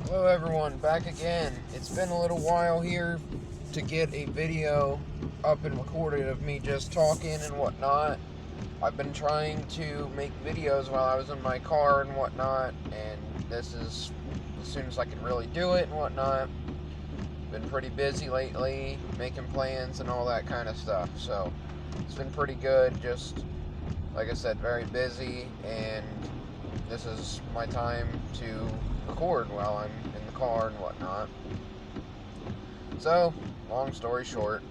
Hello everyone, back again. It's been a little while here to get a video up and recorded of me just talking and whatnot. I've been trying to make videos while I was in my car and whatnot, and this is as soon as I can really do it and whatnot. Been pretty busy lately, making plans and all that kind of stuff, so it's been pretty good. Just like I said, very busy, and this is my time to record while I'm in the car and whatnot. So, long story short,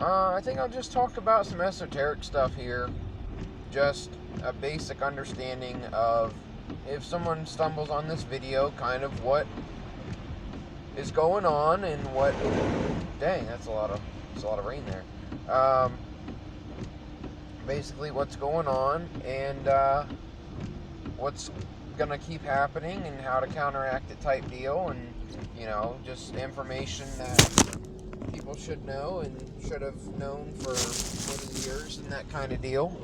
I think I'll just talk about some esoteric stuff here. Just a basic understanding of, if someone stumbles on this video, kind of what is going on and what. Dang, that's a lot of rain there. Basically, what's going on and what's gonna keep happening and how to counteract it type deal, and just information that people should know and should have known for many years and that kind of deal.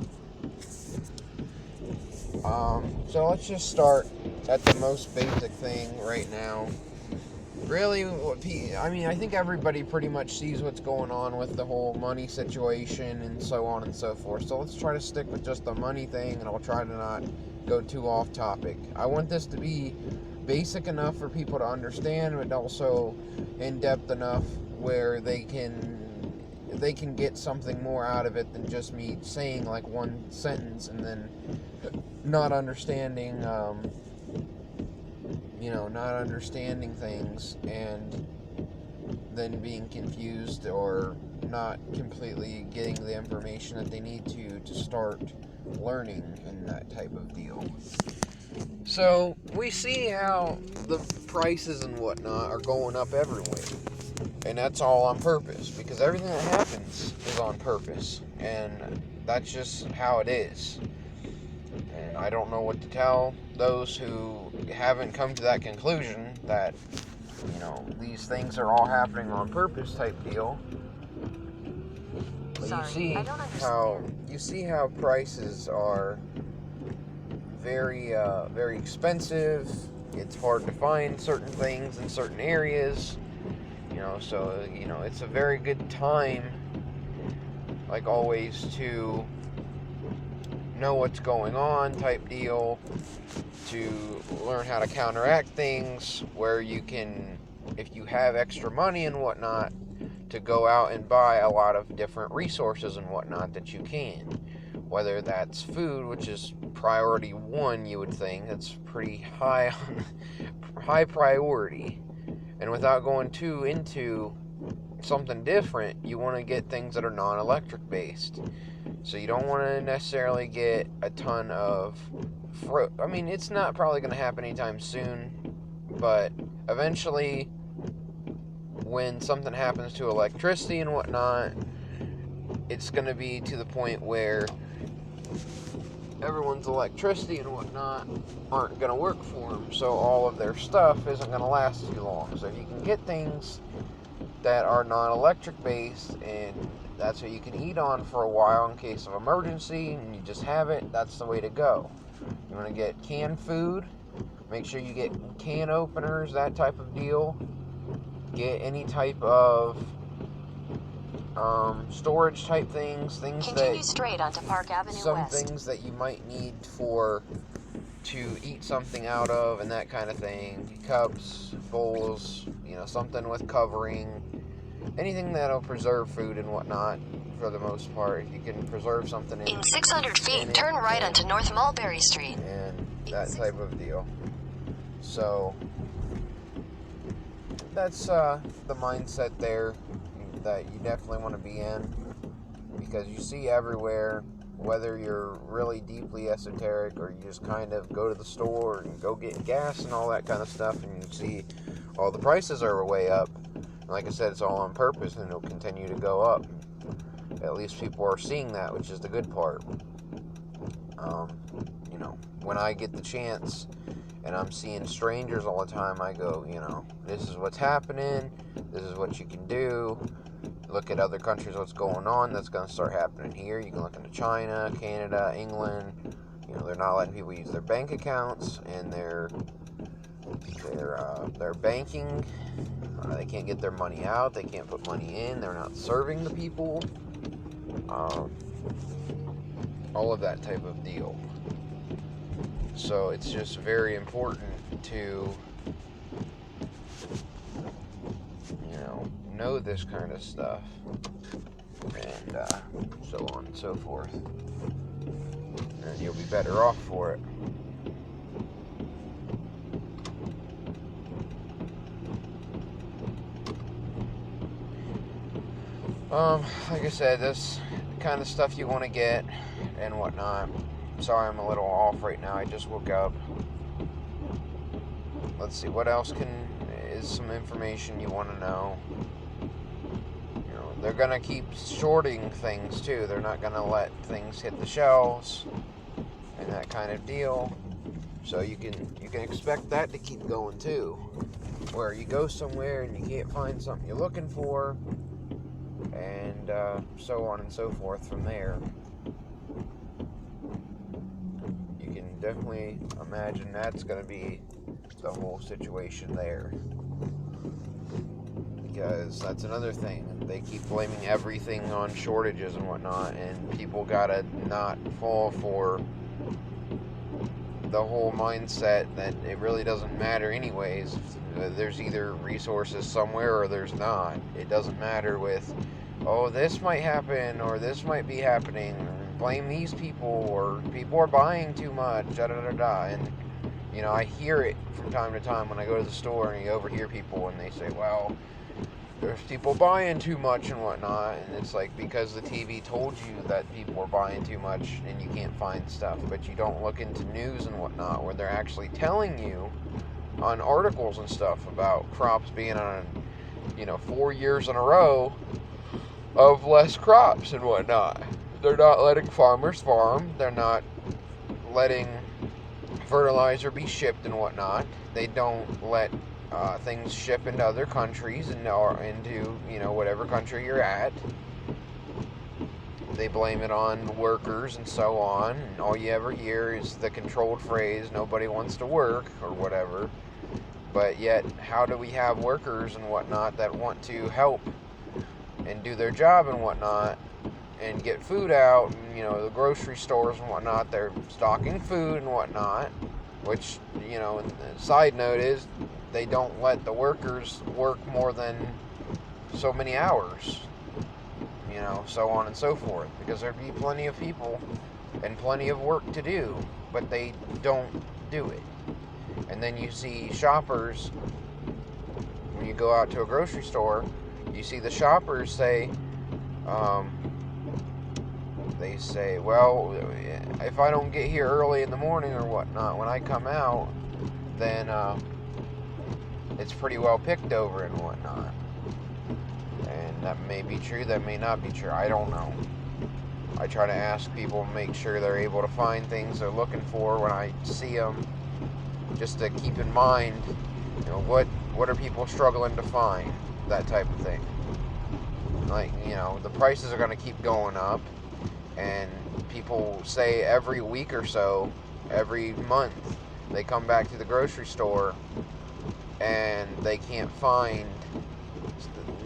So let's just start at the most basic thing right now. Really, I think everybody pretty much sees what's going on with the whole money situation and so on and so forth. So let's try to stick with just the money thing, and I'll try to not go too off topic. I want this to be basic enough for people to understand, but also in depth enough where they can get something more out of it than just me saying like one sentence and then not understanding not understanding things and then being confused or not completely getting the information that they need to start learning and that type of deal. So we see how the prices and whatnot are going up everywhere, and that's all on purpose, because everything that happens is on purpose, and that's just how it is. And I don't know what to tell those who haven't come to that conclusion that these things are all happening on purpose type deal. But you see how prices are very very expensive. It's hard to find certain things in certain areas. So it's a very good time, like always, to know what's going on type deal, to learn how to counteract things, where you can, if you have extra money and whatnot, to go out and buy a lot of different resources and whatnot that you can, whether that's food, which is priority one, you would think. That's pretty high priority. And without going too into something different, you want to get things that are non-electric based. So you don't want to necessarily get a ton of fruit. I mean, it's not probably going to happen anytime soon, but eventually, when something happens to electricity and whatnot, it's going to be to the point where everyone's electricity and whatnot aren't going to work for them, so all of their stuff isn't going to last too long. So if you can get things that are non-electric based, and that's what you can eat on for a while in case of emergency, and you just have it, that's the way to go. You want to get canned food, make sure you get can openers, that type of deal. Get any type of storage type things Continue straight onto Park Avenue some West. things that you might need to eat something out of and that kind of thing. Cups, bowls, something with covering, anything that'll preserve food and whatnot. For the most part, if you can preserve something in 600 feet, turn right onto North Mulberry Street, and that type of deal. So that's the mindset there that you definitely want to be in, because you see everywhere, whether you're really deeply esoteric or you just kind of go to the store and go get gas and all that kind of stuff, and you see all the prices are way up. And like I said, it's all on purpose, and it'll continue to go up. At least people are seeing that, which is the good part. When I get the chance and I'm seeing strangers all the time, I go, this is what's happening, this is what you can do. Look at other countries, what's going on, that's going to start happening here. You can look into China, Canada, England. They're not letting people use their bank accounts and their their banking. They can't get their money out. They can't put money in. They're not serving the people. All of that type of deal. So it's just very important to, know this kind of stuff, and so on and so forth. And you'll be better off for it. Like I said, this kind of stuff you want to get and whatnot. Sorry, I'm a little off right now. I just woke up. Let's see, what else is some information you want to know? They're gonna keep shorting things too. They're not gonna let things hit the shelves and that kind of deal. So you can expect that to keep going too. Where you go somewhere and you can't find something you're looking for, and so on and so forth from there. You can definitely imagine that's going to be the whole situation there. Because that's another thing. They keep blaming everything on shortages and whatnot, and people gotta not fall for the whole mindset that it really doesn't matter anyways. There's either resources somewhere or there's not. It doesn't matter with, oh, this might happen or this might be happening, or blame these people, or people are buying too much, da da da da. And I hear it from time to time when I go to the store, and you overhear people and they say, well, there's people buying too much and whatnot, and it's like, because the TV told you that people are buying too much and you can't find stuff, but you don't look into news and whatnot where they're actually telling you on articles and stuff about crops being on 4 years in a row of less crops and whatnot. They're not letting farmers farm. They're not letting fertilizer be shipped and whatnot. They don't let things ship into other countries and or into whatever country you're at. They blame it on workers and so on, and all you ever hear is the controlled phrase, nobody wants to work or whatever. But yet, how do we have workers and whatnot that want to help and do their job and whatnot and get food out? And, the grocery stores and whatnot, they're stocking food and whatnot, which, the side note is they don't let the workers work more than so many hours, so on and so forth, because there'd be plenty of people and plenty of work to do, but they don't do it. And then you see shoppers, when you go out to a grocery store, you see the shoppers say, well, if I don't get here early in the morning or whatnot, when I come out, then it's pretty well picked over and whatnot. And that may be true, that may not be true, I don't know. I try to ask people, make sure they're able to find things they're looking for when I see them, just to keep in mind, what are people struggling to find, that type of thing. Like, the prices are going to keep going up, and people say every week or so, every month, they come back to the grocery store and they can't find,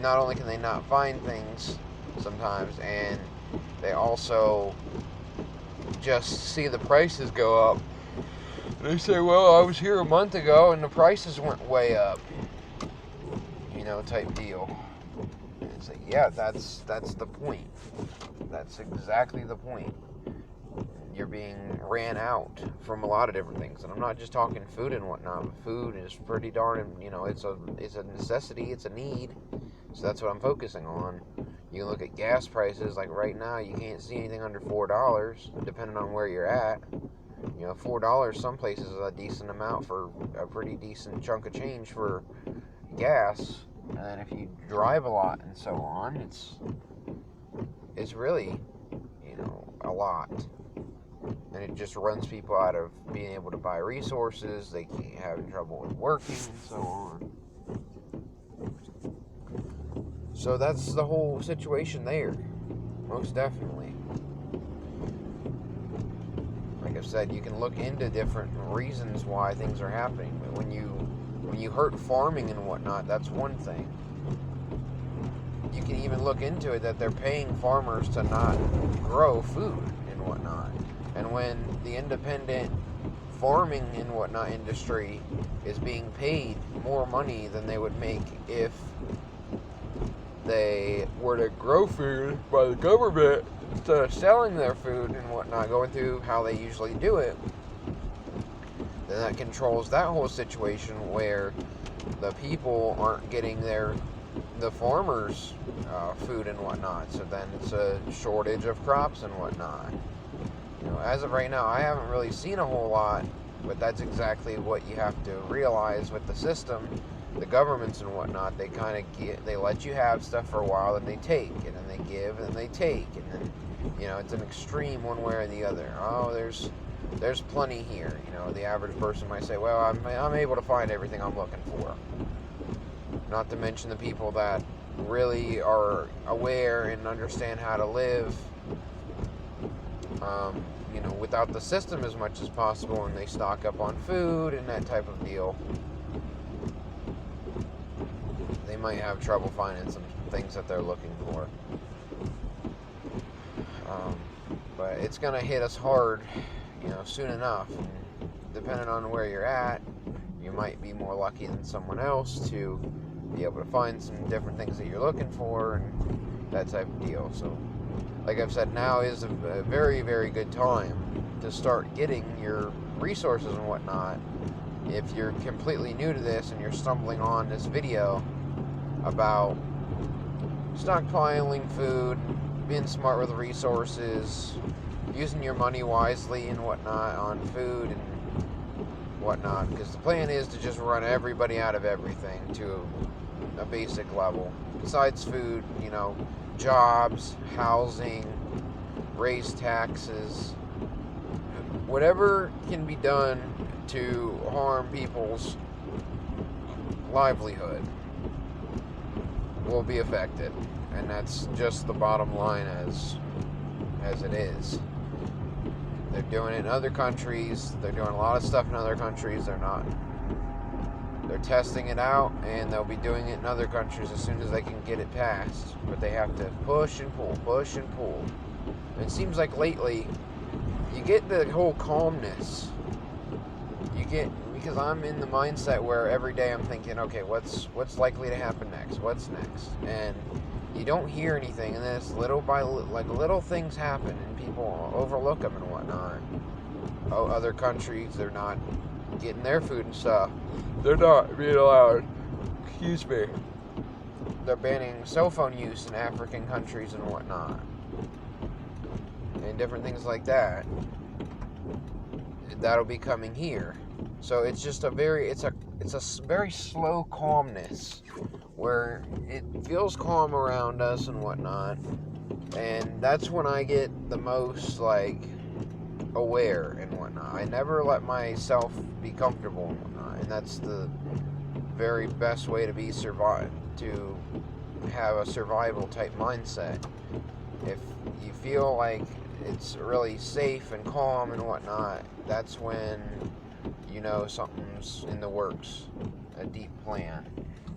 not only can they not find things sometimes, and they also just see the prices go up. They say, well, I was here a month ago and the prices went way up, type deal. And it's like, yeah, that's the point. That's exactly the point. You're being ran out from a lot of different things, and I'm not just talking food and whatnot. But food is pretty darn, it's a necessity, it's a need. So that's what I'm focusing on. You can look at gas prices. Like right now, you can't see anything under $4, depending on where you're at. $4 some places is a decent amount for a pretty decent chunk of change for gas. And then if you drive a lot and so on, it's really, a lot. And it just runs people out of being able to buy resources. They can't have trouble with working and so on. So that's the whole situation there, most definitely. Like I said, you can look into different reasons why things are happening. But when you when you hurt farming and whatnot, that's one thing. You can even look into it that they're paying farmers to not grow food and whatnot. And when the independent farming and whatnot industry is being paid more money than they would make if they were to grow food by the government instead of selling their food and whatnot, going through how they usually do it, then that controls that whole situation where the people aren't getting the farmers food and whatnot. So then it's a shortage of crops and whatnot. As of right now, I haven't really seen a whole lot, but that's exactly what you have to realize with the system. The governments and whatnot, they kind of they let you have stuff for a while, then they take, and then they give, and then they take, and then it's an extreme one way or the other. Oh, there's plenty here. The average person might say, well, I'm able to find everything I'm looking for. Not to mention the people that really are aware and understand how to live without the system as much as possible, and they stock up on food and that type of deal. They might have trouble finding some things that they're looking for. But it's going to hit us hard, soon enough. And depending on where you're at, you might be more lucky than someone else to be able to find some different things that you're looking for and that type of deal. So, like I've said, now is a very, very good time to start getting your resources and whatnot. If you're completely new to this and you're stumbling on this video about stockpiling food, being smart with resources, using your money wisely and whatnot on food and whatnot, because the plan is to just run everybody out of everything to a basic level. Besides food, jobs, housing, raise taxes, whatever can be done to harm people's livelihood will be affected, and that's just the bottom line as it is. They're doing it in other countries. They're doing a lot of stuff in other countries. They're testing it out, and they'll be doing it in other countries as soon as they can get it passed. But they have to push and pull, push and pull. And it seems like lately, you get the whole calmness. Because I'm in the mindset where every day I'm thinking, okay, what's likely to happen next? What's next? And you don't hear anything, and then it's little things happen, and people overlook them and whatnot. Oh, other countries, they're not getting their food and stuff. They're not being allowed. Excuse me. They're banning cell phone use in African countries and whatnot, and different things like that. That'll be coming here. So it's just a very slow calmness where it feels calm around us and whatnot, and that's when I get the most aware and whatnot. I never let myself be comfortable and whatnot, and that's the very best way to have a survival type mindset. If you feel like it's really safe and calm and whatnot, that's when something's in the works, a deep plan,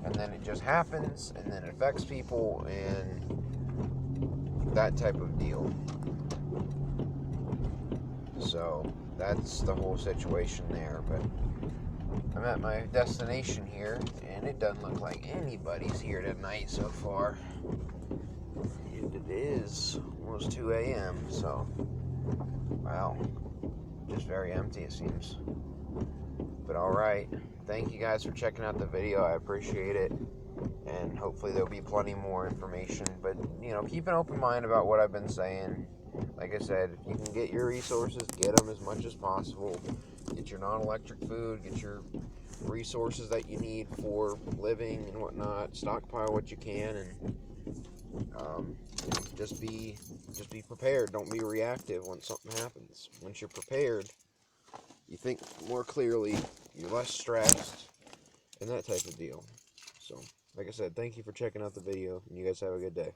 and then it just happens, and then it affects people and that type of deal. So that's the whole situation there. But I'm at my destination here, and it doesn't look like anybody's here tonight so far. And it is almost 2 a.m., so wow, just very empty it seems. But alright, thank you guys for checking out the video. I appreciate it, and hopefully there'll be plenty more information. But keep an open mind about what I've been saying. Like I said, if you can get your resources, get them as much as possible. Get your non-electric food, get your resources that you need for living and whatnot. Stockpile what you can, and just be prepared. Don't be reactive when something happens. Once you're prepared, you think more clearly, you're less stressed, and that type of deal. So, like I said, thank you for checking out the video, and you guys have a good day.